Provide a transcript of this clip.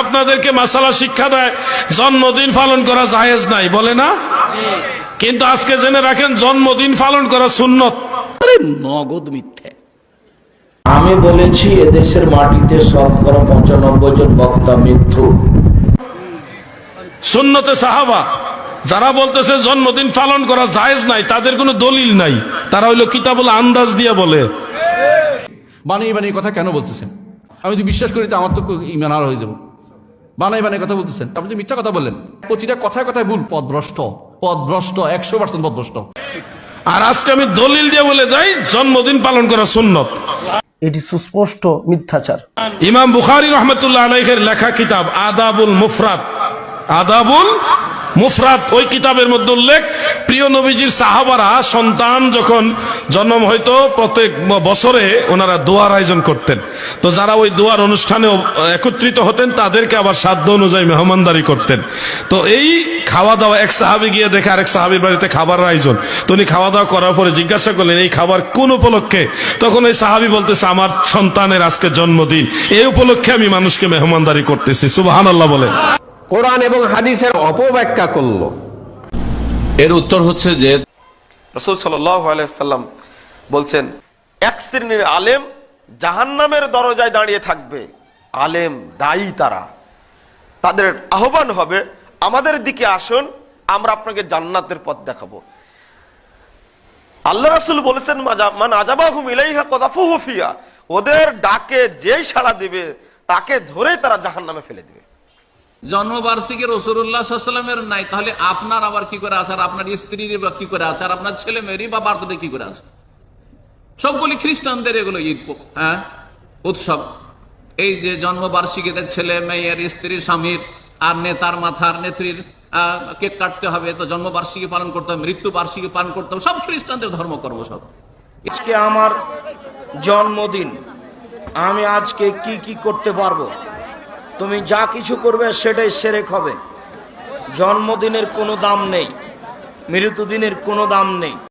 আপনাদেরকে মাসালা শিক্ষা দেয় জন্মদিন পালন করা জায়েজ নাই, বলে না? কিন্তু আজকে জেনে রাখেন জন্মদিন পালন করা সুন্নত। নগদ মিথ্যে। আমি বলেছি এদেশের মাটিতে শতকরা 95 জন বক্তা মিথ্যু। সুন্নতে সাহাবা যারা বলতেছে জন্মদিন পালন করা জায়েজ নাই, তাদের কোনো দলিল নাই, তারা হইলো কিতাবুল আন্দাজ দিয়ে বলে। বানিয়ে বানিয়ে কথা কেন বলতেছেন? আমি যদি বিশ্বাস করি তো আমার তো ইমান আর হয়ে যাব। বানাই বানাই কথা বলতেছেন, আপনি যে মিথ্যা কথা বললেন, প্রতিটা কথায় কথায় ভুল, পদভ্রষ্ট 100% পদভ্রষ্ট। আর আজকে আমি দলিল দিয়ে বলে যাই জন্মদিন পালন করা সুন্নত। এটি সুস্পষ্ট মিথ্যাচার। ইমাম বুখারী রাহমাতুল্লাহ আলাইহির লেখা কিতাব আদাবুল মুফরাদ, ওই কিতাবের মধ্যে উল্লেখ, প্রিয় নবীজির সাহাবারা সন্তান যখন জন্ম হইতো প্রত্যেক বছরে ওনারা দোয়ার আয়োজন করতেন। তো যারা ওই দোয়ার অনুষ্ঠানে একত্রিত হতেন তাদেরকে আবার সাধ্য অনুযায়ী মেহমানদারি করতেন। তো এই খাওয়া দাওয়া, এক সাহাবী গিয়ে দেখে আরেক সাহাবীর বাড়িতে খাবার আয়োজন, তো উনি খাওয়া দাওয়া করার পরে জিজ্ঞাসা করলেন এই খাবার কোন উপলক্ষে? তখন ওই সাহাবী বলতেছে আমার সন্তানের আজকে জন্মদিন, এই উপলক্ষে আমি মানুষকে মেহমানদারি করতেছি। সুবহানাল্লাহ বলেন। কোরআন এবং হাদিসের অপব্যাখ্যা করলো। এর উত্তর হচ্ছে যে রাসূল সাল্লাল্লাহু আলাইহি ওয়াসাল্লাম বলছেন এক শ্রেণীর আলেম জাহান্নামের দরজায় দাঁড়িয়ে থাকবে। আলেম দায়ী তারা, তাদের আহ্বান হবে আমাদের দিকে আসুন, আমরা আপনাকে জান্নাতের পথ দেখাবো। আল্লাহ রাসূল বলেছেন মান আজাবাহুম ইলাইহা কাযাফুহু ফিহা, ওদের ডাকে যেই সাড়া দিবে তাকে ধরেই তারা জাহান্নামে ফেলে দিবে। জন্মবার্ষিকী রাসূলুল্লাহ সাল্লাল্লাহু আলাইহি ওয়াসাল্লামের নাই, তাহলে আপনার আবার কি করে আছে? আর আপনার স্ত্রীর বা কি করে আছে? আর আপনার ছেলে মেয়েরই বা বার্থডে কি করে আছে? সবগুলি খ্রিস্টানদের এগুলো ঈদ, উৎসব। এই যে জন্মবার্ষিকীতে ছেলে মেয়ের, স্ত্রীর, স্বামীর আর নেতার মাথার নেত্রীর কেক কাটতে হবে, তো জন্মবার্ষিকী পালন করতে হবে, মৃত্যু বার্ষিকী পালন করতে হবে, সব খ্রিস্টানদের ধর্মকর্ম সব। আজকে আমার জন্মদিন, আমি আজকে কি কি করতে পারবো? তুমি যা কিছু করবে সেটাই শিরক হবে। জন্মদিনের কোনো দাম নেই, মৃত্যুদিনের কোনো দাম নেই।